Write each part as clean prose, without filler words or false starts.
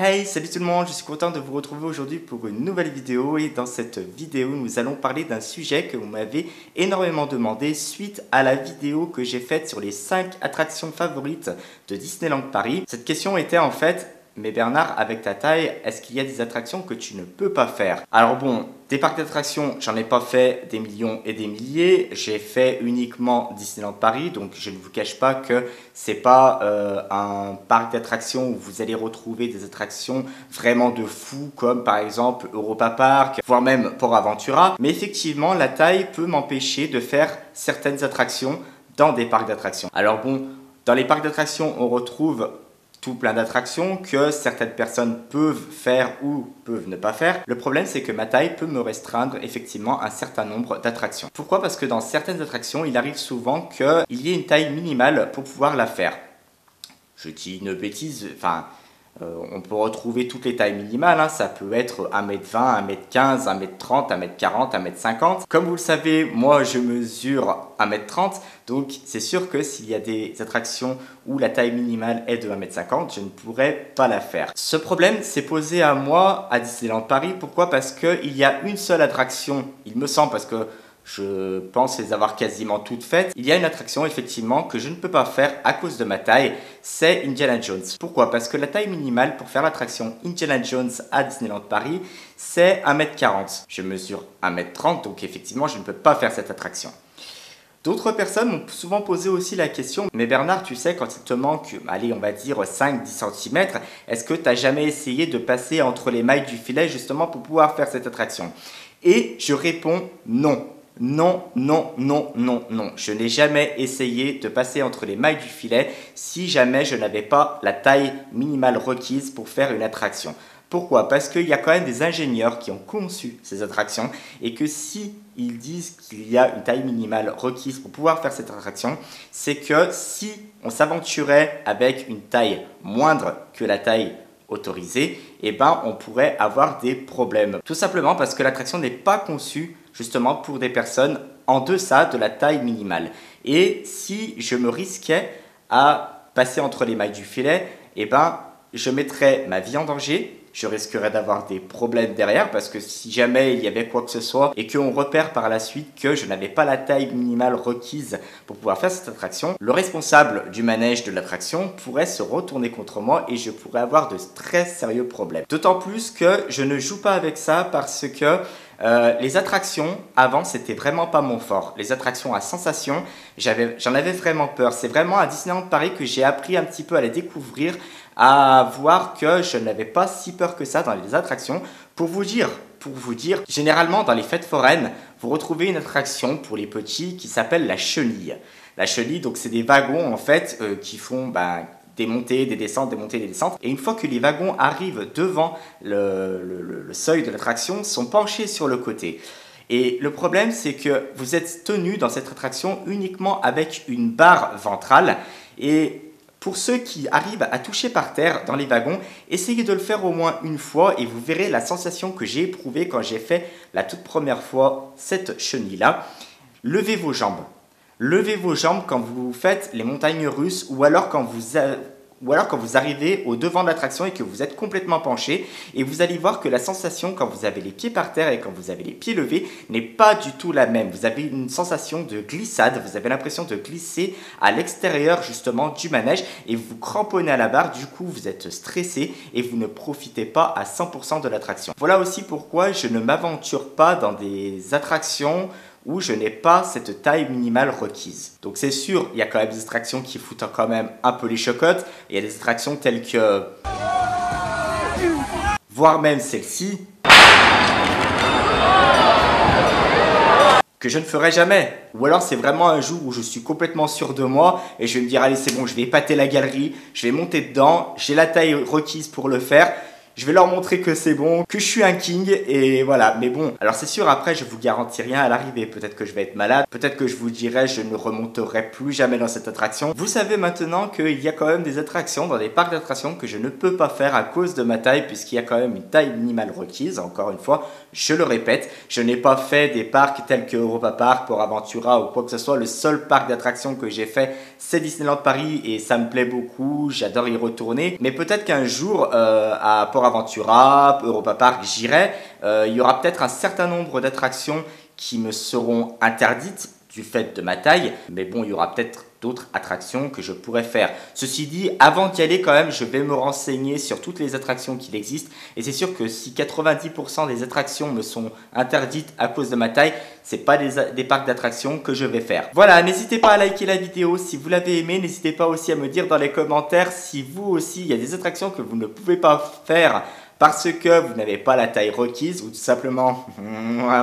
Hey, salut tout le monde, je suis content de vous retrouver aujourd'hui pour une nouvelle vidéo et dans cette vidéo nous allons parler d'un sujet que vous m'avez énormément demandé suite à la vidéo que j'ai faite sur les 5 attractions favorites de Disneyland Paris. Cette question était en fait, mais Bernard, avec ta taille, est-ce qu'il y a des attractions que tu ne peux pas faire? Alors bon, des parcs d'attractions, j'en ai pas fait des millions et des milliers. J'ai fait uniquement Disneyland Paris, donc je ne vous cache pas que c'est pas un parc d'attractions où vous allez retrouver des attractions vraiment de fou, comme par exemple Europa Park, voire même Port Aventura. Mais effectivement, la taille peut m'empêcher de faire certaines attractions dans des parcs d'attractions. Alors bon, dans les parcs d'attractions, on retrouve tout plein d'attractions que certaines personnes peuvent faire ou peuvent ne pas faire. Le problème, c'est que ma taille peut me restreindre effectivement un certain nombre d'attractions. Pourquoi? Parce que dans certaines attractions, il arrive souvent qu'il y ait une taille minimale pour pouvoir la faire. Je dis une bêtise, enfin, on peut retrouver toutes les tailles minimales, hein. Ça peut être 1m20, 1m15, 1m30, 1m40, 1m50. Comme vous le savez, moi je mesure 1m30, donc c'est sûr que s'il y a des attractions où la taille minimale est de 1m50, je ne pourrais pas la faire. Ce problème s'est posé à moi à Disneyland Paris. Pourquoi? Parce qu'il y a une seule attraction, il me semble, parce que je pense les avoir quasiment toutes faites. Il y a une attraction effectivement que je ne peux pas faire à cause de ma taille, c'est Indiana Jones. Pourquoi? Parce que la taille minimale pour faire l'attraction Indiana Jones à Disneyland Paris, c'est 1m40. Je mesure 1m30, donc effectivement je ne peux pas faire cette attraction. D'autres personnes m'ont souvent posé aussi la question, mais Bernard, tu sais, quand il te manque, allez, on va dire 5-10 cm, est-ce que tu n'as jamais essayé de passer entre les mailles du filet justement pour pouvoir faire cette attraction? Et je réponds non. Non, non, non, non, non. Je n'ai jamais essayé de passer entre les mailles du filet si jamais je n'avais pas la taille minimale requise pour faire une attraction. Pourquoi? Parce qu'il y a quand même des ingénieurs qui ont conçu ces attractions et que si ils disent qu'il y a une taille minimale requise pour pouvoir faire cette attraction, c'est que si on s'aventurait avec une taille moindre que la taille autorisée, eh ben on pourrait avoir des problèmes. Tout simplement parce que l'attraction n'est pas conçue justement pour des personnes en deçà de la taille minimale. Et si je me risquais à passer entre les mailles du filet, eh ben je mettrais ma vie en danger. Je risquerais d'avoir des problèmes derrière parce que si jamais il y avait quoi que ce soit et qu'on repère par la suite que je n'avais pas la taille minimale requise pour pouvoir faire cette attraction, le responsable du manège de l'attraction pourrait se retourner contre moi et je pourrais avoir de très sérieux problèmes. D'autant plus que je ne joue pas avec ça parce que les attractions, avant, c'était vraiment pas mon fort. Les attractions à sensations, j'en avais vraiment peur. C'est vraiment à Disneyland Paris que j'ai appris un petit peu à les découvrir, à voir que je n'avais pas si peur que ça dans les attractions. Pour vous dire, généralement dans les fêtes foraines, vous retrouvez une attraction pour les petits qui s'appelle la chenille. La chenille, donc c'est des wagons en fait qui font des montées, des descentes, des montées, des descentes. Et une fois que les wagons arrivent devant le seuil de l'attraction, sont penchés sur le côté. Et le problème, c'est que vous êtes tenu dans cette attraction uniquement avec une barre ventrale. Et pour ceux qui arrivent à toucher par terre dans les wagons, essayez de le faire au moins une fois et vous verrez la sensation que j'ai éprouvée quand j'ai fait la toute première fois cette chenille-là. Levez vos jambes. Levez vos jambes quand vous faites les montagnes russes ou alors quand vous arrivez au devant de l'attraction et que vous êtes complètement penché et vous allez voir que la sensation quand vous avez les pieds par terre et quand vous avez les pieds levés n'est pas du tout la même. Vous avez une sensation de glissade, vous avez l'impression de glisser à l'extérieur justement du manège et vous cramponnez à la barre, du coup vous êtes stressé et vous ne profitez pas à 100% de l'attraction. Voilà aussi pourquoi je ne m'aventure pas dans des attractions où je n'ai pas cette taille minimale requise. Donc c'est sûr, il y a quand même des attractions qui foutent quand même un peu les chocottes. Il y a des attractions telles que... voire même celle-ci, que je ne ferai jamais. Ou alors c'est vraiment un jour où je suis complètement sûr de moi et je vais me dire allez c'est bon, je vais épater la galerie, je vais monter dedans, j'ai la taille requise pour le faire. Je vais leur montrer que c'est bon, que je suis un king et voilà. Mais bon, alors c'est sûr, après je vous garantis rien à l'arrivée. Peut-être que je vais être malade, peut-être que je vous dirai je ne remonterai plus jamais dans cette attraction. Vous savez maintenant qu'il y a quand même des attractions dans des parcs d'attractions que je ne peux pas faire à cause de ma taille, puisqu'il y a quand même une taille minimale requise. Encore une fois, je le répète, je n'ai pas fait des parcs tels que Europa Park, Port Aventura ou quoi que ce soit. Le seul parc d'attractions que j'ai fait, c'est Disneyland Paris et ça me plaît beaucoup, j'adore y retourner. Mais peut-être qu'un jour, à Port Aventura, Europa Park, j'irai. Il y aura peut-être un certain nombre d'attractions qui me seront interdites du fait de ma taille, mais bon, il y aura peut-être d'autres attractions que je pourrais faire. Ceci dit, avant d'y aller quand même, je vais me renseigner sur toutes les attractions qu'il existe, et c'est sûr que si 90% des attractions me sont interdites à cause de ma taille, c'est pas des parcs d'attractions que je vais faire. Voilà, n'hésitez pas à liker la vidéo si vous l'avez aimé, n'hésitez pas aussi à me dire dans les commentaires si vous aussi, il y a des attractions que vous ne pouvez pas faire parce que vous n'avez pas la taille requise ou tout simplement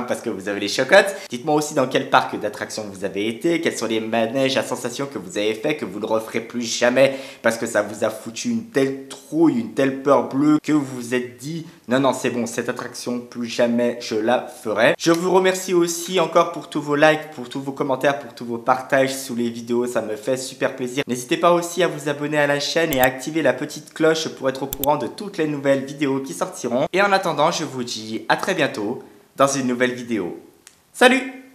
parce que vous avez les chocottes. Dites-moi aussi dans quel parc d'attractions vous avez été, quels sont les manèges à sensations que vous avez fait, que vous ne referez plus jamais parce que ça vous a foutu une telle trouille, une telle peur bleue que vous vous êtes dit non, non, c'est bon, cette attraction, plus jamais je la ferai. Je vous remercie aussi encore pour tous vos likes, pour tous vos commentaires, pour tous vos partages sous les vidéos, ça me fait super plaisir. N'hésitez pas aussi à vous abonner à la chaîne et à activer la petite cloche pour être au courant de toutes les nouvelles vidéos qui sortiront. Et en attendant, je vous dis à très bientôt dans une nouvelle vidéo. Salut!